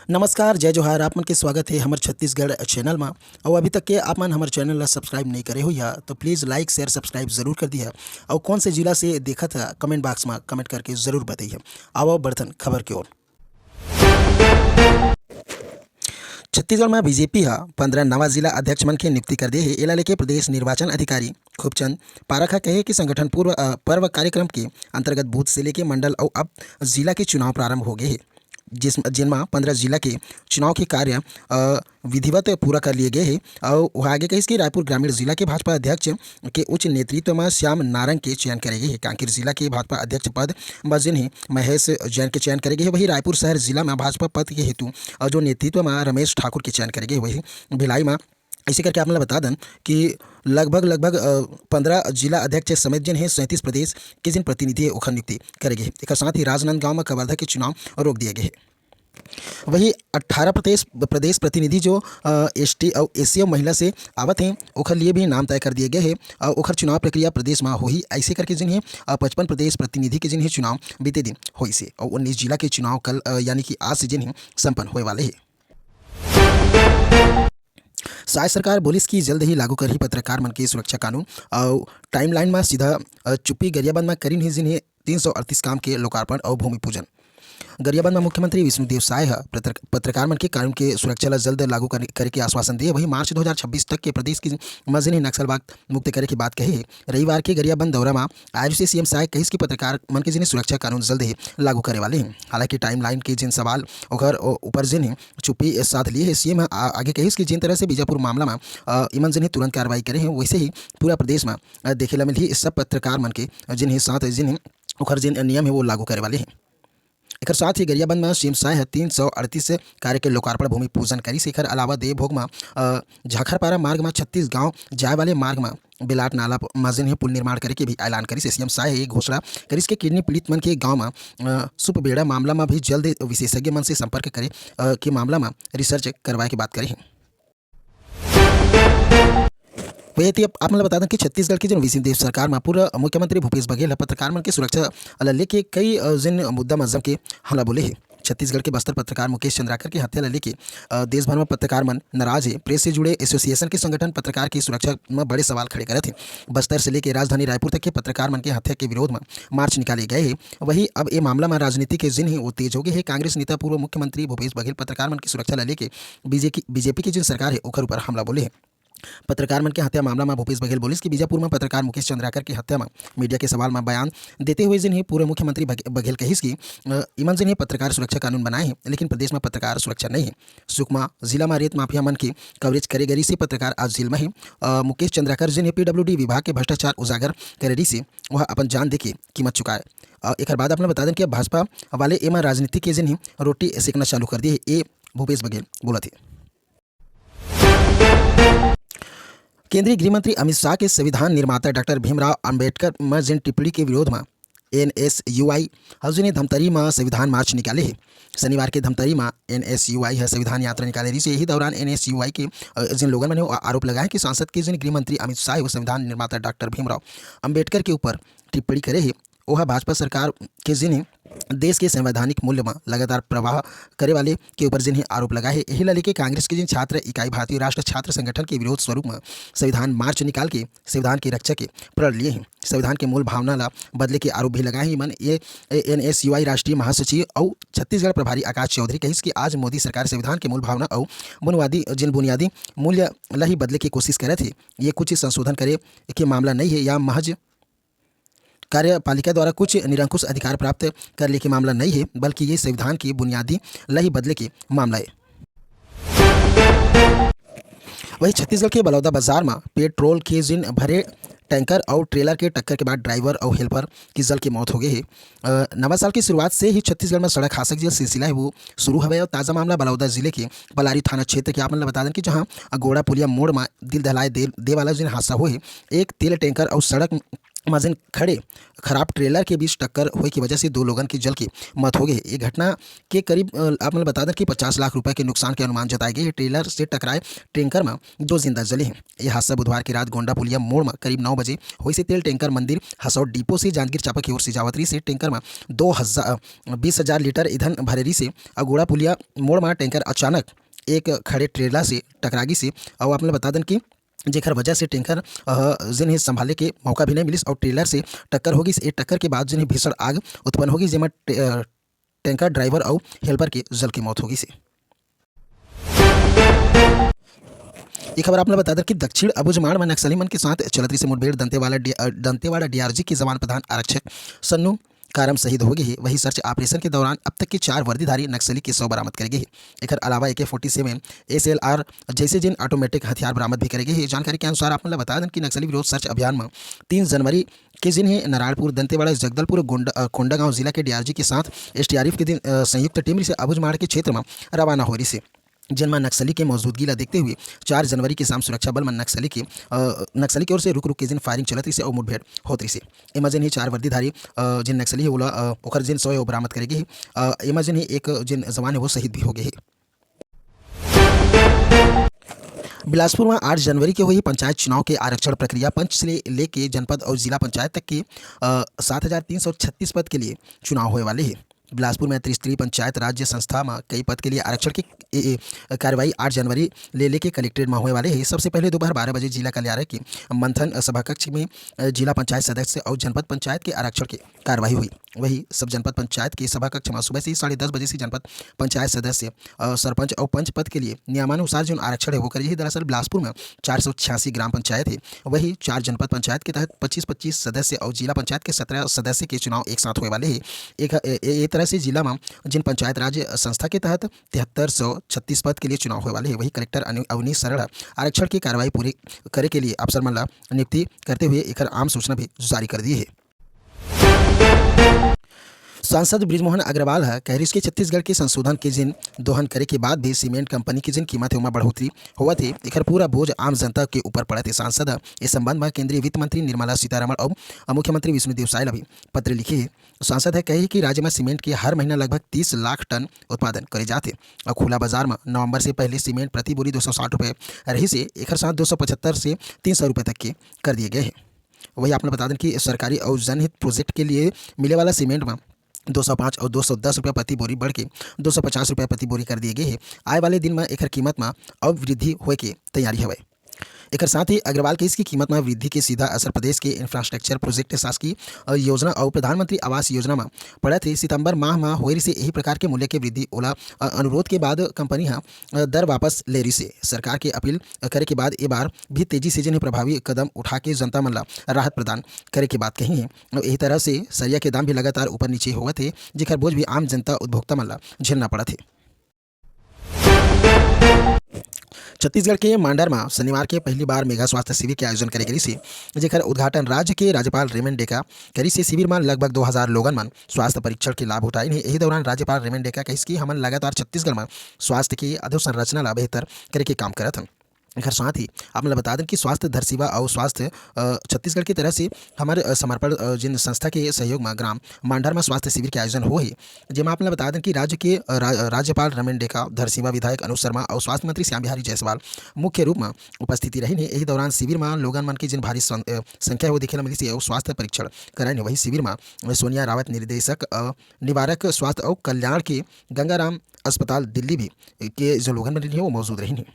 नमस्कार, जय जोहार। आप मन के स्वागत है हमर छत्तीसगढ़ चैनल में। और अभी तक के आप मन हमर चैनल ला सब्सक्राइब नहीं करे हो या तो प्लीज़ लाइक शेयर सब्सक्राइब जरूर कर दिया। और कौन से जिला से देखा था कमेंट बॉक्स में कमेंट करके ज़रूर बताइए। आओ बढ़तन खबर की ओर। छत्तीसगढ़ में बीजेपी हा 15 नवा जिला अध्यक्ष मन के नियुक्ति कर दे है। एला लेके प्रदेश निर्वाचन अधिकारी खूबचंद पारख हा कहे कि संगठन पर्व कार्यक्रम के अंतर्गत बूथ से लेके मंडल और अब जिला के चुनाव प्रारंभ हो गए हैं, जिनमें 15 जिला के चुनाव के कार्य विधिवत पूरा कर लिए गए हैं। और वहाँ आगे कही कि रायपुर ग्रामीण जिला के भाजपा अध्यक्ष के उच्च नेतृत्व में श्याम नारंग के चयन करे गए हैं। कांकेर जिला के भाजपा अध्यक्ष पद में जिन्हें महेश जैन के चयन करे गए हैं, वही रायपुर शहर जिला में भाजपा पद के हेतु जो नेतृत्व में रमेश ठाकुर के चयन करे गए, वही भिलाई में इसी करके आप बता दें कि लगभग 15 जिला अध्यक्ष समेत जिन है 37 प्रदेश के जिन प्रतिनिधि ओखर नियुक्ति करेंगे। एक साथ ही राजनांदगांव में कवर्धा के चुनाव रोक दिए गए हैं। वही 18 प्रदेश प्रतिनिधि जो एसटी और एससी महिला से आवत हैं ओखर लिए भी नाम तय कर दिए गए हैं। और ओखर चुनाव प्रक्रिया प्रदेश में हो ही ऐसे करके जिन्हें 55 प्रदेश प्रतिनिधि के जिन्हें चुनाव बीते दिन हुई से और 19 जिला के चुनाव कल यानी कि आज से जिन्हें संपन्न होने वाले हैं। शायद सरकार बोलिस कि जल्द ही लागू कर ही पत्रकार मन के सुरक्षा कानून और टाइमलाइन में सीधा चुप्पी गरियाबंद में करीन ही जिन्हें 338 काम के लोकार्पण और भूमि पूजन। गरियाबंद में मुख्यमंत्री विष्णुदेव साय पत्रकार मन के कानून के सुरक्षा ला जल्द लागू करे के आश्वासन दिए। वही मार्च 2026 तक के प्रदेश की मजिन नक्सलबाग मुक्त करे की बात कही है। रविवार के गरियाबंद दौरा में आयुष से सीएम साय कही कि पत्रकार मन के जिन्हें सुरक्षा कानून जल्द ही लागू करे वाले हैं। हालांकि टाइमलाइन के जिन सवाल और ऊपर जिन्हें चुप्पी साथ लिए है, सीएम आगे कही कि जिन तरह से बीजापुर मामला में इमन जिन्हें तुरंत कार्रवाई करे हैं, वैसे ही पूरा प्रदेश में देखे ला मिली सब पत्रकार मन के जिन्हें साथ जिन्हें उखर जिन नियम है वो लागू करे वाले हैं। एक साथ ही गरियाबंद में सीएम साय 338 कार्य के लोकार्पण भूमि पूजन करी। एकर अलावा देवभोग में झाखरपारा मार्ग में 36 गांव जाए वाले मार्ग में बिलाट नाला मजिन पुल निर्माण करे के भी ऐलान करी। सीएम साय घोषणा करी के किडनी पीड़ित मन के गांव में सुपबेड़ा मामला में भी जल्द विशेषज्ञ मन से संपर्क करे के मामला में रिसर्च करवाए की बात करी है। वही थी आप मतलब बता दें कि छत्तीसगढ़ की जो विष्णुदेव सरकार में पूरा मुख्यमंत्री भूपेश बघेल पत्रकार मन की सुरक्षा लेके कई जिन मुद्दा मजम के हमला बोले हैं। छत्तीसगढ़ के बस्तर पत्रकार मुकेश चंद्राकर की हत्या लेके देश भर में पत्रकार मन नाराज है। प्रेस से जुड़े एसोसिएशन के संगठन पत्रकार की सुरक्षा में बड़े सवाल खड़े करे थे। बस्तर से लेकर राजधानी रायपुर तक के पत्रकार मन के हत्या के विरोध में मार्च निकाले गए हैं। वही अब ये मामला में राजनीति के जिन है वो तेज हो गए हैं। कांग्रेस नेता पूर्व मुख्यमंत्री भूपेश बघेल पत्रकार मन की सुरक्षा लेके बीजेपी की जिन सरकार है ओखर ऊपर हमला बोले हैं। पत्रकार मन के हत्या मामला में भूपेश बघेल बोलिस कि बीजापुर में पत्रकार मुकेश चंद्राकर की हत्या में मीडिया के सवाल में बयान देते हुए जिन्हें पूर्व मुख्यमंत्री बघेल कहिस कि इमन जिन्हें पत्रकार सुरक्षा कानून बनाए हैं, लेकिन प्रदेश में पत्रकार सुरक्षा नहीं है। सुकमा जिला में रेत माफिया मन की कवरेज करे गरी से पत्रकार आज जेल में है। मुकेश चंद्राकर जिन्हें PWD विभाग के भ्रष्टाचार उजागर करे से वह अपन जान दे के कीमत चुकाए। एक बाद अपने बता दें कि भाजपा वाले एम राजनीति के जिन्हें रोटी सेकना चालू कर दी है, ये भूपेश बघेल बोला थे। केंद्रीय गृह मंत्री अमित शाह के संविधान निर्माता डॉक्टर भीमराव अंबेडकर में जिन टिप्पणी के विरोध में NSUI हजूने धमतरी में संविधान मार्च निकाले है। शनिवार के धमतरी में NSUI है संविधान यात्रा निकाले रही से यही दौरान NSUI के जिन लोगों ने आरोप लगाया कि सांसद के जिन गृह मंत्री अमित शाह वो संविधान निर्माता डॉक्टर भीमराव अंबेडकर के ऊपर टिप्पणी करे है, वह भाजपा सरकार के जिन्हें देश के संवैधानिक मूल्य में लगातार प्रवाह करे वाले के ऊपर जिन्हें आरोप लगा है। यही लेके कांग्रेस के जिन छात्र इकाई भारतीय राष्ट्र छात्र संगठन के विरोध स्वरूप में संविधान मार्च निकाल के संविधान की रक्षा के प्रण लिए हैं। संविधान के मूल भावना ला बदले के आरोप भी लगाए हैं। मन ये NSUI राष्ट्रीय महासचिव और छत्तीसगढ़ प्रभारी आकाश चौधरी कहिस कि आज मोदी सरकार संविधान के मूल भावना और बुनियादी मूल्य ला ही बदले की कोशिश करे थे। ये कुछ संशोधन करे के मामला नहीं है या महज कार्यपालिका द्वारा कुछ निरंकुश अधिकार प्राप्त करने के मामला नहीं है, बल्कि ये संविधान की बुनियादी लही बदले के मामला है। वही छत्तीसगढ़ के बलौदा बाजार में पेट्रोल के जिन भरे टैंकर और ट्रेलर के टक्कर के बाद ड्राइवर और हेल्पर की जल की मौत हो गई है। नवा साल की शुरुआत से ही छत्तीसगढ़ में सड़क हादसे जो सिलसिला है वो शुरू हुआ है। और ताज़ा मामला बलौदा जिले के पलारी थाना क्षेत्र के आप मतलब बता दें कि जहां गोड़ा पुलिया मोड़ में दिल दहलाए दे वाला जिन हादसा हुए एक तेल टैंकर और सड़क मार्जिन खड़े खराब ट्रेलर के बीच टक्कर होने की वजह से 2 लोगों की जल की मौत हो गई है। ये घटना के करीब आप मतलब बता दें कि 50 लाख रुपए के नुकसान के अनुमान जताए गए हैं। ट्रेलर से टकराए टैंकर में 2 जिंदा जले हैं। ये हादसा बुधवार की रात गोंडा पुलिया मोड़ में करीब 9 बजे हुई से तेल टैंकर मंदिर हसौट डिपो से जांजगीर चांपा की ओर से जावतरी से टैंकर में 20,000 लीटर ईंधन भरेरी से अगोड़ा पुलिया मोड़ में टैंकर अचानक एक खड़े ट्रेलर से टकरागी से और आपने बता दें कि जेकर वजह से टैंकर जिन्हें संभाले के मौका भी नहीं मिली और ट्रेलर से टक्कर होगी। इस टक्कर के बाद जिन्हें भीषण आग उत्पन्न होगी जिसमें टैंकर ड्राइवर और हेल्पर की जल की मौत होगी से। ये खबर आपने बता दें कि दक्षिण अबुझमाड़ में नक्सली मन के साथ चलत रही से मुठभेड़ दंतेवाड़ा डीआरजी के जवान प्रधान आरक्षक सन्नू कारम शहीद हो गए हैं। वही सर्च ऑपरेशन के दौरान अब तक के 4 वर्दीधारी नक्सली के 100 बरामद करे गए हैं। एक अलावा AK-47 SLR जैसे जिन ऑटोमेटिक हथियार बरामद भी करे गए हैं। जानकारी के अनुसार आपने बता दें कि नक्सली विरोध सर्च अभियान में 3 जनवरी के जिन्हें नारायणपुर दंतेवाड़ा जगदलपुर कोंडागांव जिला के डीआरजी के साथ STRF के दिन संयुक्त टीम से अबुझमाड़ के क्षेत्र में रवाना हो रही से जिनमें नक्सली के मौजूदगी ला देखते हुए 4 जनवरी की शाम सुरक्षा बल में नक्सली की ओर से रुक के जिन फायरिंग चलत रही से और मुठभेड़ होत रही से। एमा जिन ही 4 वर्दीधारी जिन नक्सली है ओला ओकर जिन 100 बरामद करे गए है। एमा जिन ही एक जिन जवान है वो शहीद भी हो गए है। बिलासपुर में 8 जनवरी के हुई पंचायत चुनाव के आरक्षण प्रक्रिया पंच से लेके जनपद और जिला पंचायत तक के 7,336 पद के लिए चुनाव होने वाले हैं। बिलासपुर में त्रिस्तरीय पंचायत राज्य संस्था में कई पद के लिए आरक्षण की कार्रवाई 8 जनवरी लेके कलेक्ट्रेट में होने वाले हैं। सबसे पहले दोपहर 12 बजे जिला कार्यालय के मंथन सभाकक्ष में जिला पंचायत सदस्य और जनपद पंचायत के आरक्षण की कार्रवाई हुई। वही सब जनपद पंचायत के सभाकक्ष में सुबह से 10:30 बजे से जनपद पंचायत सदस्य सरपंच और पंच पद के लिए नियमानुसार जो आरक्षण है वो करिए। दरअसल बिलासपुर में 486 ग्राम पंचायत है। वही 4 जनपद पंचायत के तहत 25-25 सदस्य और जिला पंचायत के 17 सदस्य के चुनाव एक साथ होने वाले हैं। एक तरह से जिला में जिन पंचायत राज्य संस्था के तहत 7336 पद के लिए चुनाव होने वाले हैं। वही कलेक्टर अवनीश सरड़ा आरक्षण की कार्रवाई पूरी करे के लिए अफसर मन नियुक्ति करते हुए एक आम सूचना भी जारी कर दी है। सांसद बृजमोहन अग्रवाल है कहरिस के छत्तीसगढ़ के संशोधन के जिन दोहन करे के बाद भी सीमेंट कंपनी की जिन कीमत है बढ़ोतरी हुआ थे एक पूरा बोझ आम जनता के ऊपर पड़ा थे। सांसद इस संबंध में केंद्रीय वित्त मंत्री निर्मला सीतारमण और मुख्यमंत्री विष्णुदेव साय भी पत्र लिखे है। सांसद है कहे कि राज्य में सीमेंट के हर महीना लगभग 30 लाख टन उत्पादन करे जाते और खुला बाजार में नवंबर से पहले सीमेंट प्रति बोरी 260 रुपये रही से एक साथ 275 से 300 रुपये तक के कर दिए गए हैं। वही आपने बता दें कि सरकारी और जनहित प्रोजेक्ट के लिए मिले वाला सीमेंट में 205 और 210 रुपये प्रति बोरी बढ़ के 250 रुपये प्रति बोरी कर दिए गए हैं। आए वाले दिन में एक कीमत में अब वृद्धि होए के तैयारी है। एक साथ ही अग्रवाल के इसकी कीमत में वृद्धि के सीधा असर प्रदेश के इंफ्रास्ट्रक्चर प्रोजेक्ट शासकीय योजना और प्रधानमंत्री आवास योजना में पड़ा थे। सितंबर माह में होरी से यही प्रकार के मूल्य के वृद्धि ओला अनुरोध के बाद कंपनी दर वापस ले रही से सरकार की अपील करे के बाद एक बार भी तेजी से जिन्हें प्रभावी कदम उठा के जनता मन ला राहत प्रदान करे के बात कही है। यही तरह से सरिया के दाम भी लगातार ऊपर नीचे हुए थे जिसका बोझ भी आम जनता उपभोक्ता मन ला झेलना पड़ा थे। छत्तीसगढ़ के मांडर में शनिवार के पहली बार मेगा स्वास्थ्य शिविर के आयोजन करे गई से जेकर उद्घाटन राज्य के राज्यपाल रेमन डेका करी से। शिविर में लगभग 2000 लोगन मन स्वास्थ्य परीक्षण के लाभ उठाए हैं। यही दौरान राज्यपाल रेमन डेका कही कि हमन लगातार छत्तीसगढ़ में स्वास्थ्य की अधोसंरचना ला बेहतर करे के काम करत हन। घर साथ ही आप मतलब बता दें कि स्वास्थ्य धर सेवा और स्वास्थ्य छत्तीसगढ़ की तरह से हमारे समर्पण जिन संस्था के सहयोग में ग्राम मांडर में स्वास्थ्य शिविर के आयोजन हो ही जिसमें आप बता दें कि राज्य के राज्यपाल रमन डेका धर सेवा विधायक अनुज शर्मा और स्वास्थ्य मंत्री श्याम बिहारी जायसवाल मुख्य रूप में उपस्थिति रही। यही दौरान शिविर में लोगन मन की जिन भारी संख्या वो दिखे मिली से और स्वास्थ्य परीक्षण कराए। वही शिविर में सोनिया रावत निर्देशक निवारक स्वास्थ्य और कल्याण के गंगाराम अस्पताल दिल्ली भी के जो लोगन मन रही वो मौजूद रही।